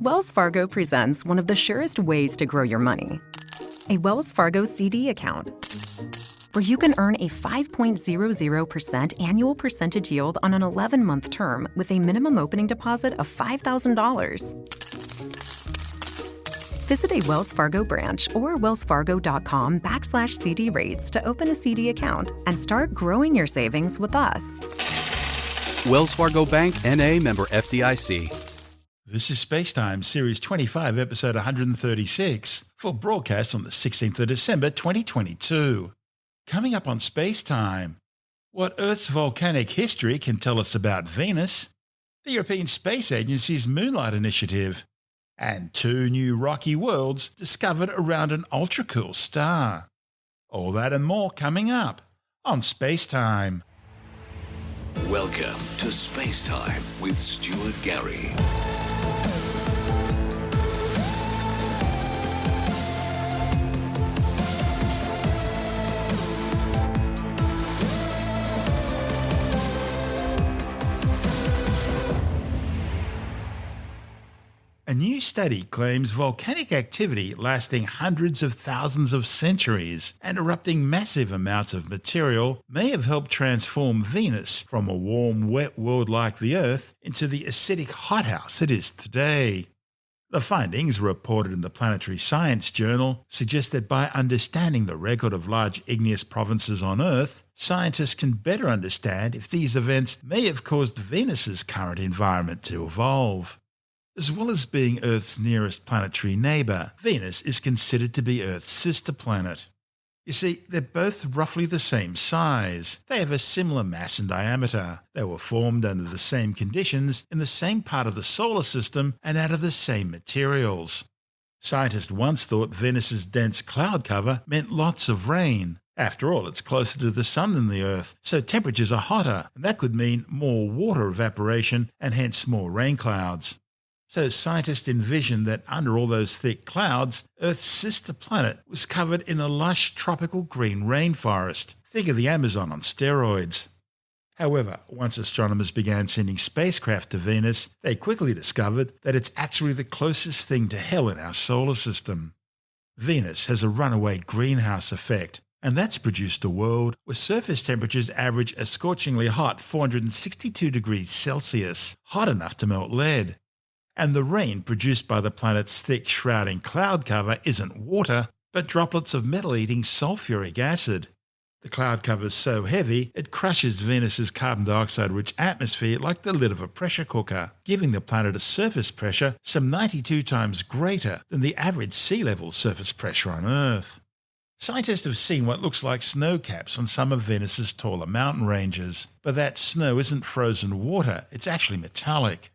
Wells Fargo presents one of the surest ways to grow your money. A Wells Fargo CD account, where you can earn a 5.00% annual percentage yield on an 11-month term with a minimum opening deposit of $5,000. Visit a Wells Fargo branch or wellsfargo.com/CD rates to open a CD account and start growing your savings with us. Wells Fargo Bank, N.A., member FDIC. This is SpaceTime, Series 25, Episode 136, for broadcast on the 16th of December 2022. Coming up on SpaceTime, what Earth's volcanic history can tell us about Venus, the European Space Agency's Moonlight initiative, and 2 new rocky worlds discovered around an ultra-cool star. All that and more coming up on SpaceTime. Welcome to SpaceTime with Stuart Gary. A new study claims volcanic activity lasting hundreds of thousands of centuries and erupting massive amounts of material may have helped transform Venus from a warm, wet world like the Earth into the acidic hothouse it is today. The findings, reported in the Planetary Science Journal, suggest that by understanding the record of large igneous provinces on Earth, scientists can better understand if these events may have caused Venus's current environment to evolve. As well as being Earth's nearest planetary neighbour, Venus is considered to be Earth's sister planet. You see, they're both roughly the same size. They have a similar mass and diameter. They were formed under the same conditions in the same part of the solar system and out of the same materials. Scientists once thought Venus's dense cloud cover meant lots of rain. After all, it's closer to the sun than the Earth, so temperatures are hotter, and that could mean more water evaporation and hence more rain clouds. So scientists envisioned that under all those thick clouds, Earth's sister planet was covered in a lush tropical green rainforest. Think of the Amazon on steroids. However, once astronomers began sending spacecraft to Venus, they quickly discovered that it's actually the closest thing to hell in our solar system. Venus has a runaway greenhouse effect, and that's produced a world where surface temperatures average a scorchingly hot 462 degrees Celsius, hot enough to melt lead. And the rain produced by the planet's thick shrouding cloud cover isn't water, but droplets of metal-eating sulfuric acid. The cloud cover is so heavy, it crushes Venus's carbon dioxide-rich atmosphere like the lid of a pressure cooker, giving the planet a surface pressure some 92 times greater than the average sea level surface pressure on Earth. Scientists have seen what looks like snow caps on some of Venus's taller mountain ranges, but that snow isn't frozen water, it's actually metallic.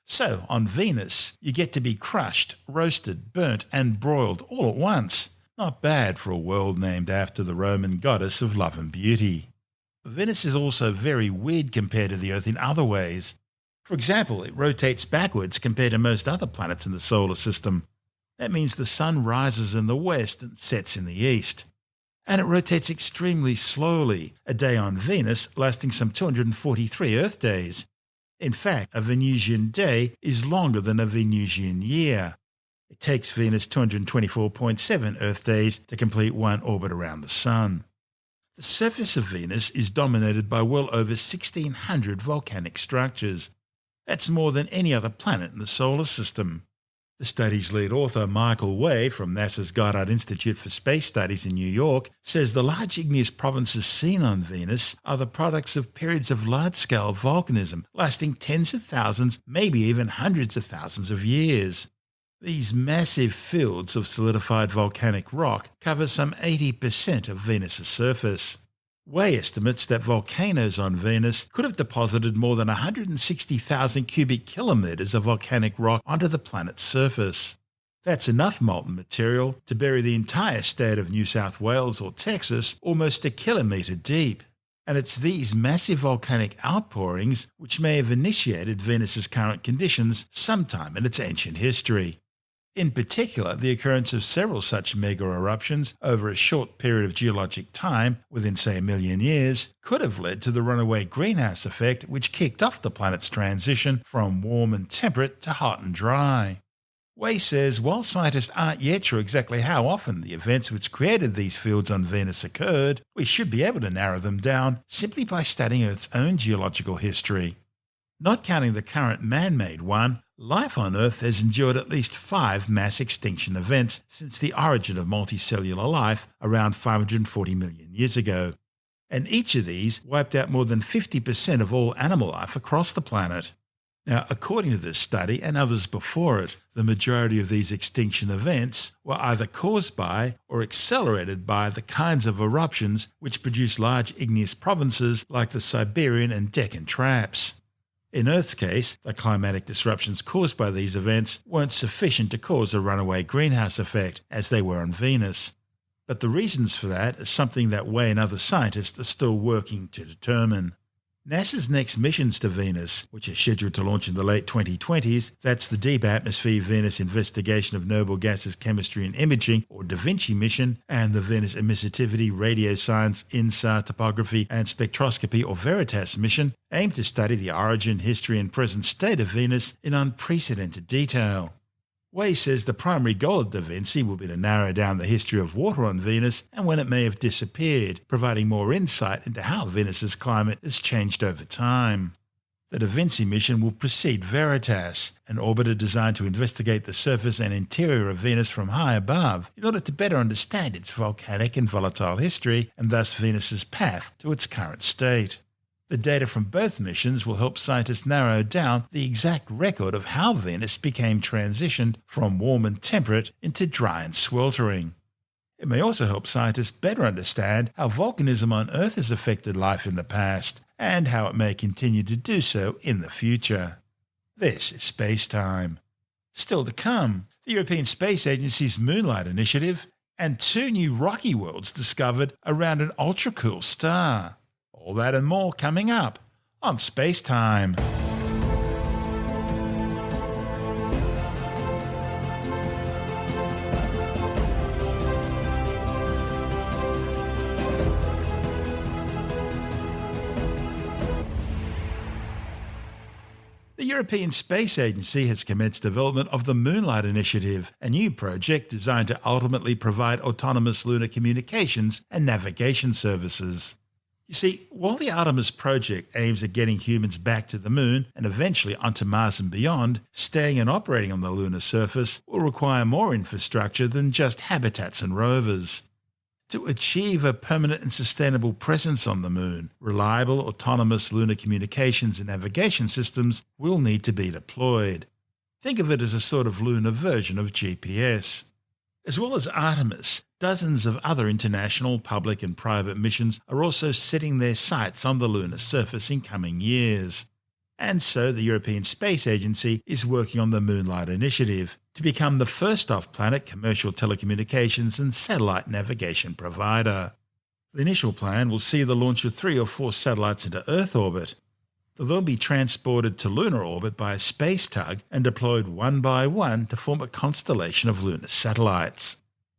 So, on Venus, you get to be crushed, roasted, burnt and broiled all at once. Not bad for a world named after the Roman goddess of love and beauty. Venus is also very weird compared to the Earth in other ways. For example, it rotates backwards compared to most other planets in the solar system. That means the sun rises in the west and sets in the east. And it rotates extremely slowly, a day on Venus lasting some 243 Earth days. In fact, a Venusian day is longer than a Venusian year. It takes Venus 224.7 Earth days to complete one orbit around the Sun. The surface of Venus is dominated by well over 1,600 volcanic structures. That's more than any other planet in the solar system. The study's lead author, Michael Way, from NASA's Goddard Institute for Space Studies in New York, says the large igneous provinces seen on Venus are the products of periods of large-scale volcanism lasting tens of thousands, maybe even hundreds of thousands of years. These massive fields of solidified volcanic rock cover some 80% of Venus's surface. Way estimates that volcanoes on Venus could have deposited more than 160,000 cubic kilometres of volcanic rock onto the planet's surface. That's enough molten material to bury the entire state of New South Wales or Texas almost a kilometre deep. And it's these massive volcanic outpourings which may have initiated Venus's current conditions sometime in its ancient history. In particular, the occurrence of several such mega-eruptions over a short period of geologic time, within say 1 million years, could have led to the runaway greenhouse effect which kicked off the planet's transition from warm and temperate to hot and dry. Wei says while scientists aren't yet sure exactly how often the events which created these fields on Venus occurred, we should be able to narrow them down simply by studying Earth's own geological history. Not counting the current man-made one, life on Earth has endured at least 5 mass extinction events since the origin of multicellular life around 540 million years ago. And each of these wiped out more than 50% of all animal life across the planet. Now, according to this study and others before it, the majority of these extinction events were either caused by or accelerated by the kinds of eruptions which produce large igneous provinces like the Siberian and Deccan traps. In Earth's case, the climatic disruptions caused by these events weren't sufficient to cause a runaway greenhouse effect, as they were on Venus. But the reasons for that is something that Wei and other scientists are still working to determine. NASA's next missions to Venus, which are scheduled to launch in the late 2020s, that's the Deep Atmosphere Venus Investigation of Noble Gases Chemistry and Imaging, or Da Vinci mission, and the Venus Emissivity, Radioscience, INSAR, Topography and Spectroscopy, or VERITAS mission, aim to study the origin, history and present state of Venus in unprecedented detail. Wei says the primary goal of Da Vinci will be to narrow down the history of water on Venus and when it may have disappeared, providing more insight into how Venus's climate has changed over time. The Da Vinci mission will precede VERITAS, an orbiter designed to investigate the surface and interior of Venus from high above in order to better understand its volcanic and volatile history and thus Venus's path to its current state. The data from both missions will help scientists narrow down the exact record of how Venus became transitioned from warm and temperate into dry and sweltering. It may also help scientists better understand how volcanism on Earth has affected life in the past and how it may continue to do so in the future. This is SpaceTime. Still to come, the European Space Agency's Moonlight initiative and 2 new rocky worlds discovered around an ultra-cool star. All that and more coming up on SpaceTime. The European Space Agency has commenced development of the Moonlight Initiative, a new project designed to ultimately provide autonomous lunar communications and navigation services. You see, while the Artemis project aims at getting humans back to the Moon and eventually onto Mars and beyond, staying and operating on the lunar surface will require more infrastructure than just habitats and rovers. To achieve a permanent and sustainable presence on the Moon, reliable autonomous lunar communications and navigation systems will need to be deployed. Think of it as a sort of lunar version of GPS. As well as Artemis, dozens of other international, public and private missions are also setting their sights on the lunar surface in coming years. And so the European Space Agency is working on the Moonlight Initiative to become the first off-planet commercial telecommunications and satellite navigation provider. The initial plan will see the launch of 3 or 4 satellites into Earth orbit. They'll be transported to lunar orbit by a space tug and deployed one by one to form a constellation of lunar satellites.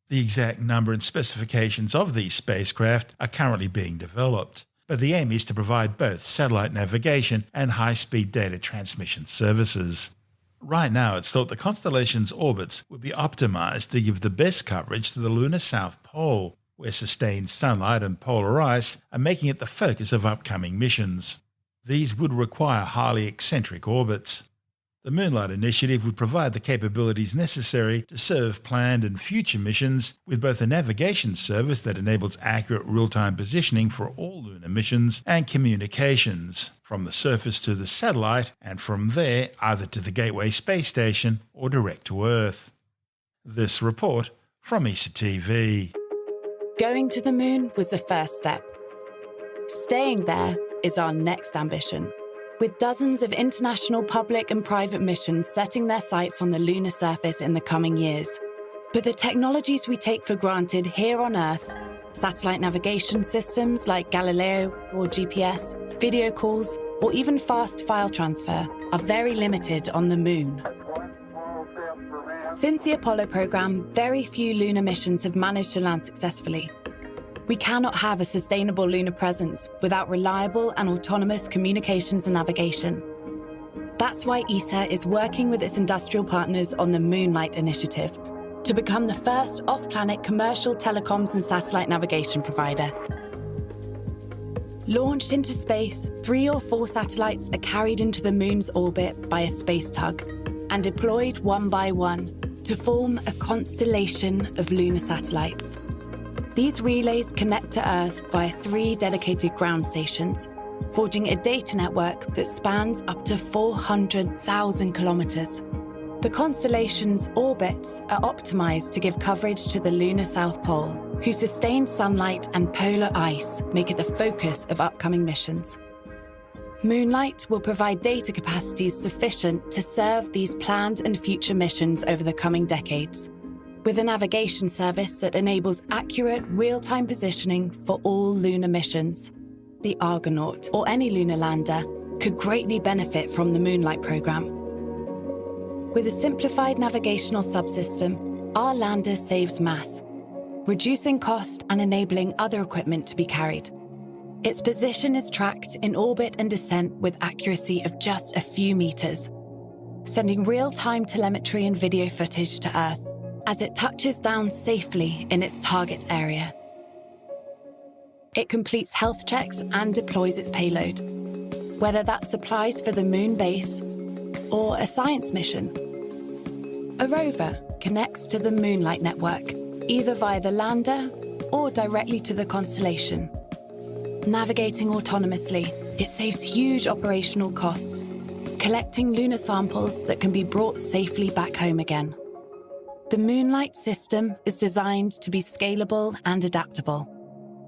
The exact number and specifications of these spacecraft are currently being developed, but the aim is to provide both satellite navigation and high-speed data transmission services. Right now, it's thought the constellation's orbits would be optimized to give the best coverage to the lunar South Pole, where sustained sunlight and polar ice are making it the focus of upcoming missions. These would require highly eccentric orbits. The Moonlight Initiative would provide the capabilities necessary to serve planned and future missions with both a navigation service that enables accurate real-time positioning for all lunar missions and communications, from the surface to the satellite and from there either to the Gateway Space Station or direct to Earth. This report from ESA TV. Going to the Moon was the first step. Staying there is our next ambition. With dozens of international public and private missions setting their sights on the lunar surface in the coming years. But the technologies we take for granted here on Earth, satellite navigation systems like Galileo or GPS, video calls, or even fast file transfer, are very limited on the Moon. Since the Apollo program, very few lunar missions have managed to land successfully. We cannot have a sustainable lunar presence without reliable and autonomous communications and navigation. That's why ESA is working with its industrial partners on the Moonlight initiative to become the first off-planet commercial telecoms and satellite navigation provider. Launched into space, 3 or 4 satellites are carried into the Moon's orbit by a space tug and deployed one by one to form a constellation of lunar satellites. These relays connect to Earth via 3 dedicated ground stations, forging a data network that spans up to 400,000 kilometers. The constellation's orbits are optimized to give coverage to the lunar South Pole, whose sustained sunlight and polar ice make it the focus of upcoming missions. Moonlight will provide data capacities sufficient to serve these planned and future missions over the coming decades, with a navigation service that enables accurate, real-time positioning for all lunar missions. The Argonaut, or any lunar lander, could greatly benefit from the Moonlight program. With a simplified navigational subsystem, our lander saves mass, reducing cost and enabling other equipment to be carried. Its position is tracked in orbit and descent with accuracy of just a few meters, sending real-time telemetry and video footage to Earth as it touches down safely in its target area. It completes health checks and deploys its payload, whether that's supplies for the moon base or a science mission. A rover connects to the Moonlight network, either via the lander or directly to the constellation. Navigating autonomously, it saves huge operational costs, collecting lunar samples that can be brought safely back home again. The Moonlight system is designed to be scalable and adaptable.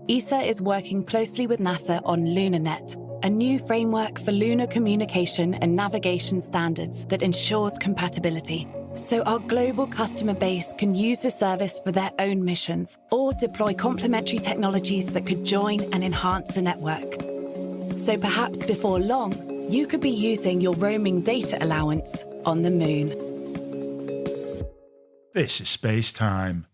ESA is working closely with NASA on LunarNet, a new framework for lunar communication and navigation standards that ensures compatibility, so our global customer base can use the service for their own missions or deploy complementary technologies that could join and enhance the network. So perhaps before long, you could be using your roaming data allowance on the moon. This is SpaceTime.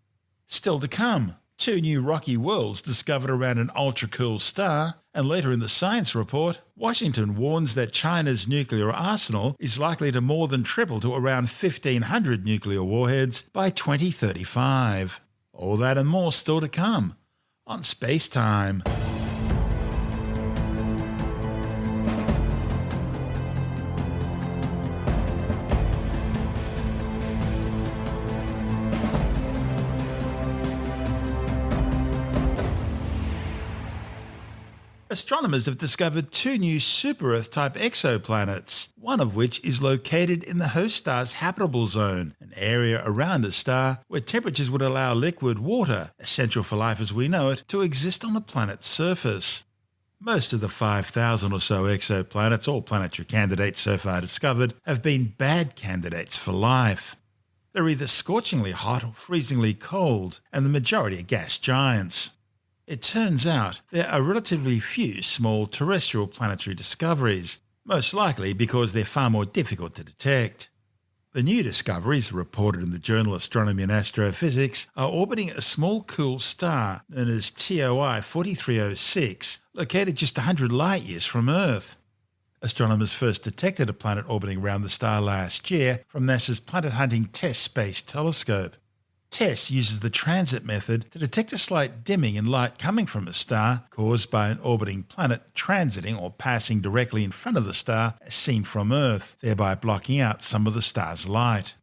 Still to come, 2 new rocky worlds discovered around an ultra-cool star, and later in the science report, Washington warns that China's nuclear arsenal is likely to more than triple to around 1,500 nuclear warheads by 2035. All that and more still to come on SpaceTime. Astronomers have discovered 2 new super-Earth-type exoplanets, one of which is located in the host star's habitable zone, an area around a star where temperatures would allow liquid water, essential for life as we know it, to exist on the planet's surface. Most of the 5,000 or so exoplanets or planetary candidates so far discovered have been bad candidates for life. They're either scorchingly hot or freezingly cold, and the majority are gas giants. It turns out there are relatively few small terrestrial planetary discoveries, most likely because they're far more difficult to detect. The new discoveries, reported in the journal Astronomy and Astrophysics, are orbiting a small cool star known as TOI 4306, located just 100 light-years from Earth. Astronomers first detected a planet orbiting around the star last year from NASA's Planet Hunting Test Space Telescope. TESS uses the transit method to detect a slight dimming in light coming from a star caused by an orbiting planet transiting or passing directly in front of the star as seen from Earth, thereby blocking out some of the star's light.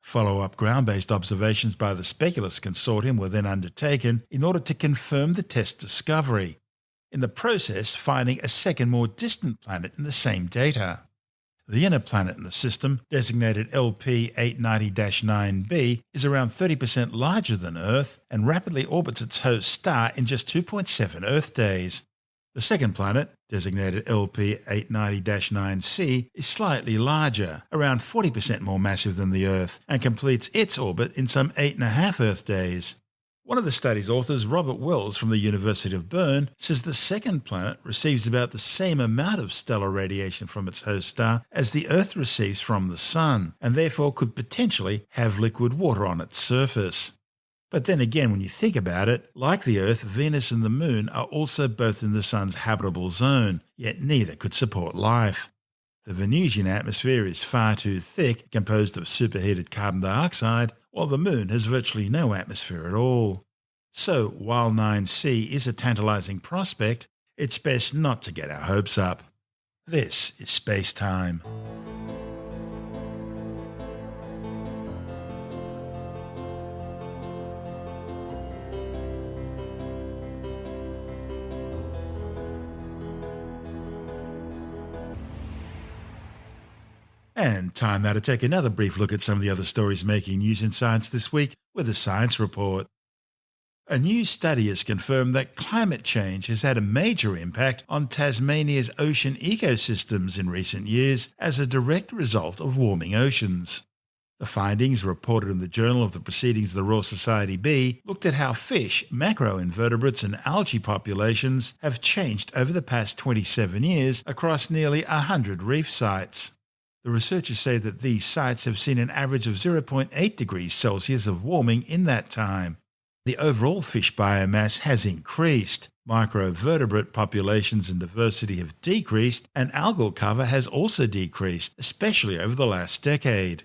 Follow-up ground-based observations by the Speculus Consortium were then undertaken in order to confirm the TESS discovery, in the process finding a second more distant planet in the same data. The inner planet in the system, designated LP890-9b, is around 30% larger than Earth and rapidly orbits its host star in just 2.7 Earth days. The second planet, designated LP890-9c, is slightly larger, around 40% more massive than the Earth, and completes its orbit in some 8.5 Earth days. One of the study's authors, Robert Wells from the University of Bern, says the second planet receives about the same amount of stellar radiation from its host star as the Earth receives from the Sun, and therefore could potentially have liquid water on its surface. But then again, when you think about it, like the Earth, Venus and the Moon are also both in the Sun's habitable zone, yet neither could support life. The Venusian atmosphere is far too thick, composed of superheated carbon dioxide, while the Moon has virtually no atmosphere at all. So, while 9C is a tantalizing prospect, it's best not to get our hopes up. This is SpaceTime. And time now to take another brief look at some of the other stories making news in science this week with a science report. A new study has confirmed that climate change has had a major impact on Tasmania's ocean ecosystems in recent years as a direct result of warming oceans. The findings, reported in the Journal of the Proceedings of the Royal Society B, looked at how fish, macroinvertebrates and algae populations have changed over the past 27 years across nearly 100 reef sites. The researchers say that these sites have seen an average of 0.8 degrees Celsius of warming in that time. The overall fish biomass has increased, microvertebrate populations and diversity have decreased, and algal cover has also decreased, especially over the last decade.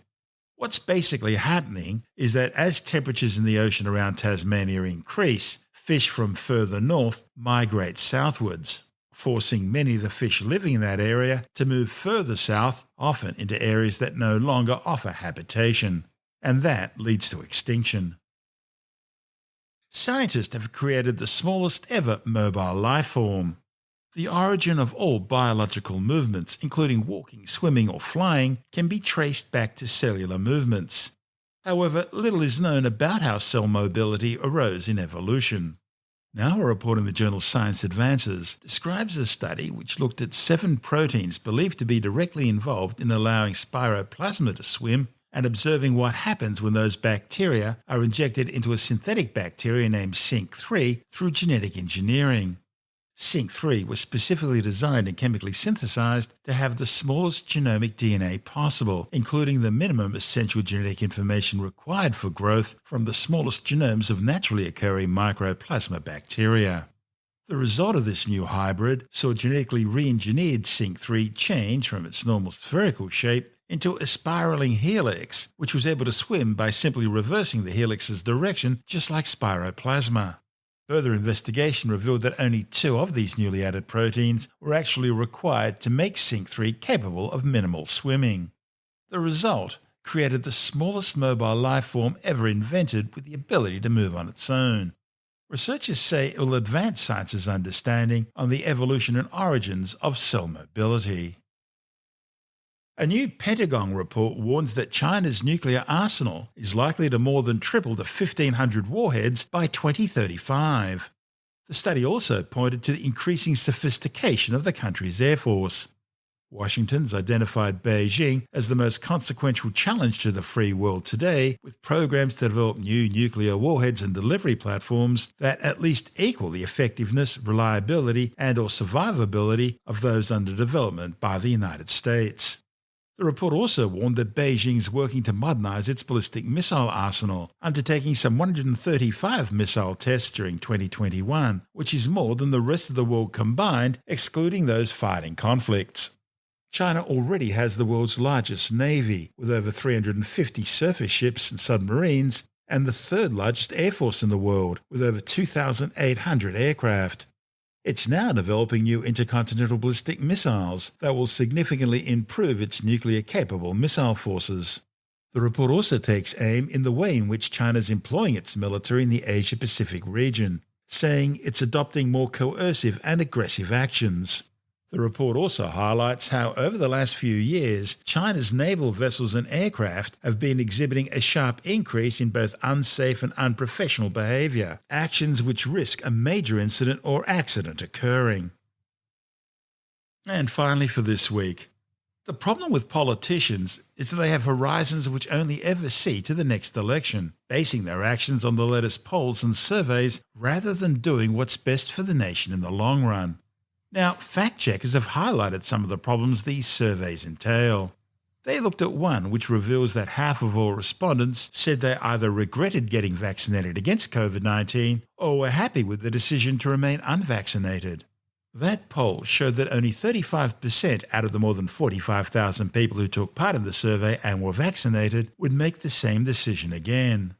What's basically happening is that as temperatures in the ocean around Tasmania increase, fish from further north migrate southwards, forcing many of the fish living in that area to move further south, often into areas that no longer offer habitation. And that leads to extinction. Scientists have created the smallest ever mobile life form. The origin of all biological movements, including walking, swimming or flying, can be traced back to cellular movements. However, little is known about how cell mobility arose in evolution. Now a report in the journal Science Advances describes a study which looked at 7 proteins believed to be directly involved in allowing spiroplasma to swim and observing what happens when those bacteria are injected into a synthetic bacteria named SYNC3 through genetic engineering. SYNC3 was specifically designed and chemically synthesized to have the smallest genomic DNA possible, including the minimum essential genetic information required for growth from the smallest genomes of naturally occurring mycoplasma bacteria. The result of this new hybrid saw genetically re-engineered SYNC3 change from its normal spherical shape into a spiraling helix, which was able to swim by simply reversing the helix's direction just like spiroplasma. Further investigation revealed that only 2 of these newly added proteins were actually required to make SYNC3 capable of minimal swimming. The result created the smallest mobile life form ever invented with the ability to move on its own. Researchers say it will advance science's understanding on the evolution and origins of cell mobility. A new Pentagon report warns that China's nuclear arsenal is likely to more than triple to 1,500 warheads by 2035. The study also pointed to the increasing sophistication of the country's air force. Washington's identified Beijing as the most consequential challenge to the free world today, with programs to develop new nuclear warheads and delivery platforms that at least equal the effectiveness, reliability, and/or survivability of those under development by the United States. The report also warned that Beijing is working to modernize its ballistic missile arsenal, undertaking some 135 missile tests during 2021, which is more than the rest of the world combined, excluding those fighting conflicts. China already has the world's largest navy, with over 350 surface ships and submarines, and the 3rd largest air force in the world, with over 2,800 aircraft. It's now developing new intercontinental ballistic missiles that will significantly improve its nuclear-capable missile forces. The report also takes aim in the way in which China is employing its military in the Asia-Pacific region, saying it's adopting more coercive and aggressive actions. The report also highlights how over the last few years, China's naval vessels and aircraft have been exhibiting a sharp increase in both unsafe and unprofessional behaviour, actions which risk a major incident or accident occurring. And finally for this week, the problem with politicians is that they have horizons which only ever see to the next election, basing their actions on the latest polls and surveys rather than doing what's best for the nation in the long run. Now, fact-checkers have highlighted some of the problems these surveys entail. They looked at one which reveals that half of all respondents said they either regretted getting vaccinated against COVID-19 or were happy with the decision to remain unvaccinated. That poll showed that only 35% out of the more than 45,000 people who took part in the survey and were vaccinated would make the same decision again.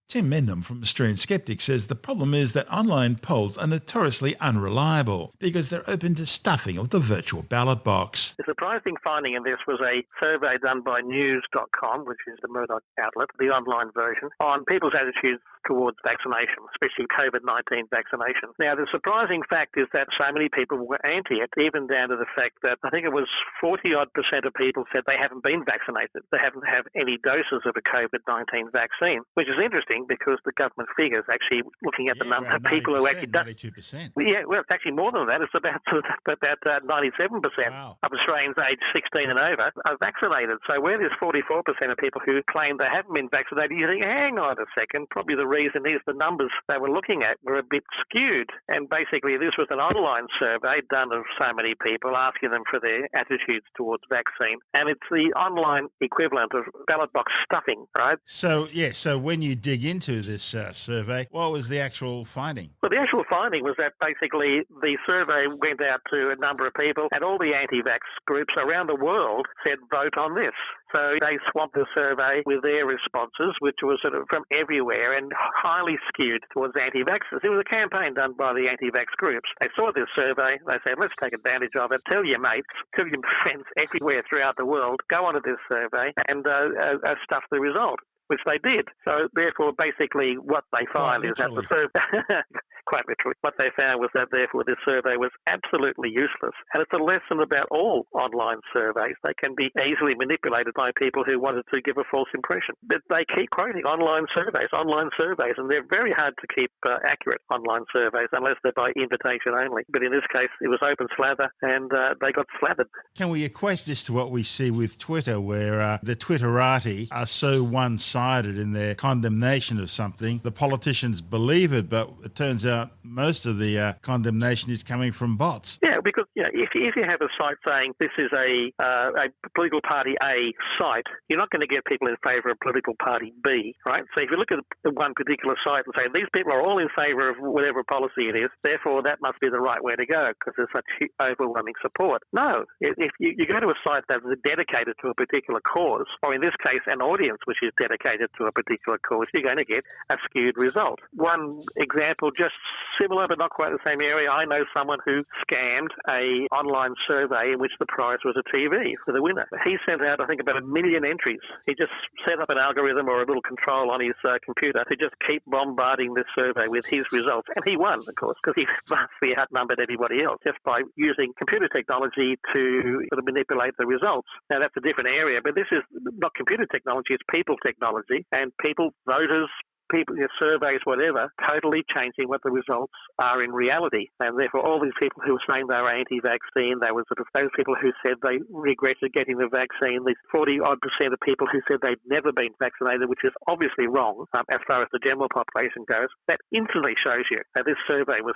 Tim Mendham from Australian Skeptics says the problem is that online polls are notoriously unreliable because they're open to stuffing of the virtual ballot box. The surprising finding in this was a survey done by news.com, which is the Murdoch outlet, the online version, on people's attitudes towards vaccination, especially COVID-19 vaccination. Now, the surprising fact is that so many people were anti it, even down to the fact that I think it was 40-odd% of people said they haven't been vaccinated. They haven't had any doses of a COVID-19 vaccine, which is interesting because the government figures actually looking at the number of people who actually done. 92%. Yeah, well, it's actually more than that. It's about 97% Wow. of Australians aged 16 and over are vaccinated. So where there's 44% of people who claim they haven't been vaccinated, you think, hang on a second, probably the reason is the numbers they were looking at were a bit skewed. And basically this was an online survey done of so many people, asking them for their attitudes towards vaccine. And it's the online equivalent of ballot box stuffing, right? So when you dig into this survey, what was the actual finding? Well, the actual finding was that basically the survey went out to a number of people and all the anti-vax groups around the world said vote on this. So they swamped the survey with their responses, which was sort of from everywhere and highly skewed towards anti-vaxxers. It was a campaign done by the anti-vax groups. They saw this survey, they said, let's take advantage of it, tell your mates, tell your friends everywhere throughout the world, go onto this survey and stuff the result, which they did. So therefore, basically what they find is that the survey... Quite literally. What they found was that, therefore, this survey was absolutely useless. And it's a lesson about all online surveys. They can be easily manipulated by people who wanted to give a false impression. But they keep quoting online surveys, and they're very hard to keep accurate online surveys unless they're by invitation only. But in this case, it was open slather, and they got slathered. Can we equate this to what we see with Twitter, where the Twitterati are so one-sided in their condemnation of something? The politicians believe it, but it turns out most of the condemnation is coming from bots. Yeah, because if you have a site saying this is a political party A site, you're not going to get people in favour of political party B, right? So if you look at one particular site and say these people are all in favour of whatever policy it is, therefore that must be the right way to go because there's such overwhelming support. No, if you go to a site that is dedicated to a particular cause, or in this case an audience which is dedicated to a particular cause, you're going to get a skewed result. One example, just similar but not quite the same area, I know someone who scammed a online survey in which the prize was a TV for the winner. He sent out, I think, about 1 million entries. He just set up an algorithm or a little control on his computer to just keep bombarding this survey with his results. And he won, of course, because he vastly outnumbered everybody else just by using computer technology to sort of manipulate the results. Now, that's a different area, but this is not computer technology, it's people technology. And people, voters, people, surveys, whatever, totally changing what the results are in reality. And therefore, all these people who were saying they were anti-vaccine, they were sort of those people who said they regretted getting the vaccine, these 40-odd% of people who said they'd never been vaccinated, which is obviously wrong as far as the general population goes. That instantly shows you that this survey was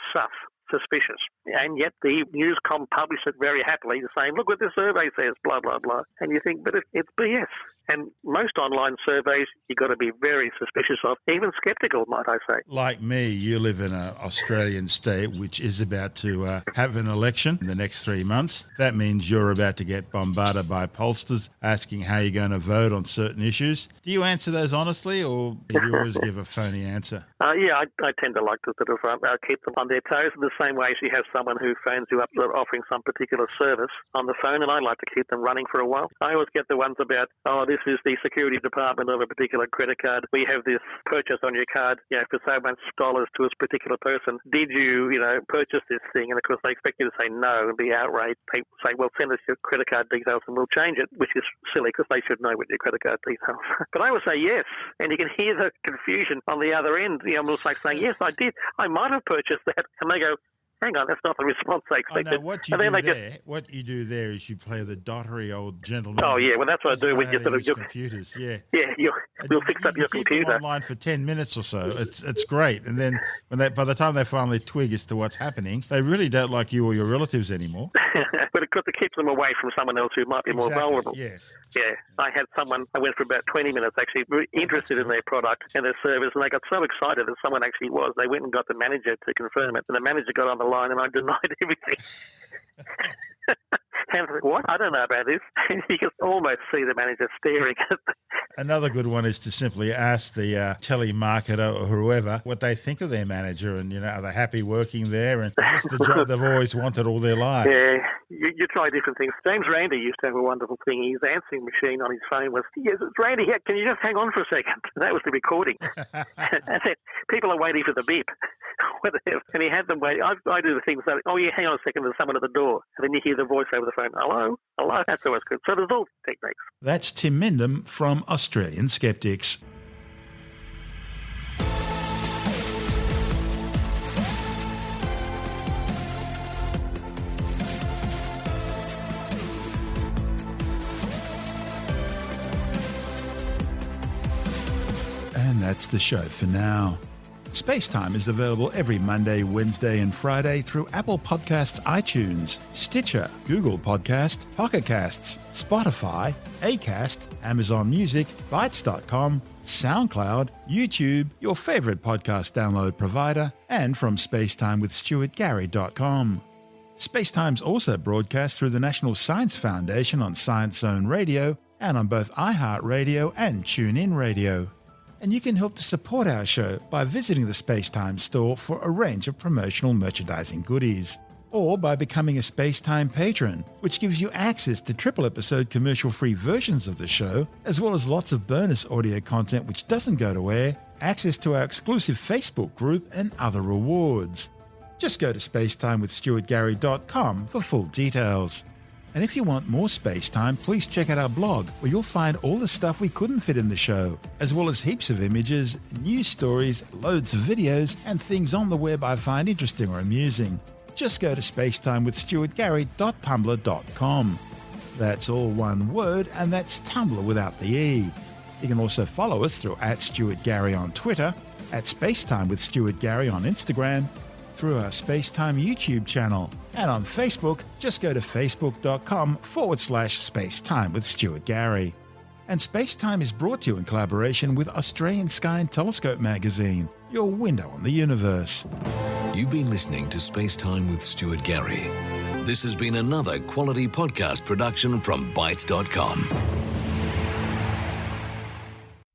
suspicious. And yet the Newscom published it very happily, saying, look what this survey says, blah, blah, blah. And you think, but it's BS. And most online surveys you've got to be very suspicious of, even sceptical, might I say. Like me, you live in an Australian state which is about to have an election in the next 3 months. That means you're about to get bombarded by pollsters asking how you're going to vote on certain issues. Do you answer those honestly, or do you always give a phony answer? I tend to like to sort of keep them on their toes in the same way as you have someone who phones you up offering some particular service on the phone, and I like to keep them running for a while. I always get the ones about, this is the security department of a particular credit card. We have this purchase on your card, for so much dollars to a particular person. Did you, purchase this thing? And of course they expect you to say no and be outraged. People say, well, send us your credit card details and we'll change it, which is silly because they should know what your credit card details are. But I will say yes, and you can hear the confusion on the other end. It's like saying, yes, I did. I might have purchased that. And they go, hang on, that's not the response they expected. What you do there is you play the dottery old gentleman. Oh, yeah, well, that's what I do with your computers, yeah. Yeah, you'll fix up your computer. Keep them online for 10 minutes or so. It's great. And then by the time they finally twig as to what's happening, they really don't like you or your relatives anymore. But it keeps them away from someone else who might be more vulnerable. Yes. Yeah, I had someone, I went for about 20 minutes actually, very interested in their product and their service, and they got so excited that someone actually was. They went and got the manager to confirm it, and the manager got on the line, and I denied everything. And I said, what? I don't know about this. And you can almost see the manager staring at them. Another good one is to simply ask the telemarketer or whoever what they think of their manager, and are they happy working there? And is this the job they've always wanted all their lives? Yeah, you try different things. James Randi used to have a wonderful thing. His answering machine on his phone was, yes, it's Randy. Can you just hang on for a second? And that was the recording. And then people are waiting for the beep. And he had them wait. I do the things like, oh, yeah, hang on a second, there's someone at the door. And then you hear the voice over the phone, hello. That's always good. So there's all techniques. That's Tim Mendham from Australian Skeptics. And that's the show for now. SpaceTime is available every Monday, Wednesday and Friday through Apple Podcasts, iTunes, Stitcher, Google Podcast, Pocket Casts, Spotify, Acast, Amazon Music, Bytes.com, SoundCloud, YouTube, your favourite podcast download provider, and from spacetimewithstuartgary.com. SpaceTime's also broadcast through the National Science Foundation on Science Zone Radio and on both iHeartRadio and TuneIn Radio. And you can help to support our show by visiting the SpaceTime store for a range of promotional merchandising goodies, or by becoming a SpaceTime patron, which gives you access to triple-episode commercial-free versions of the show, as well as lots of bonus audio content which doesn't go to air, access to our exclusive Facebook group, and other rewards. Just go to spacetimewithstuartgary.com for full details. And if you want more space time, please check out our blog, where you'll find all the stuff we couldn't fit in the show, as well as heaps of images, news stories, loads of videos, and things on the web I find interesting or amusing. Just go to spacetimewithstuartgary.tumblr.com. That's all one word, and that's Tumblr without the E. You can also follow us through @StuartGary on Twitter, @SpaceTimeWithStuartGary on Instagram, through our SpaceTime YouTube channel, and on Facebook, just go to facebook.com/SpaceTime with Stuart Gary. And SpaceTime is brought to you in collaboration with Australian Sky and Telescope magazine, your window on the universe. You've been listening to SpaceTime with Stuart Gary. This has been another quality podcast production from Bytes.com.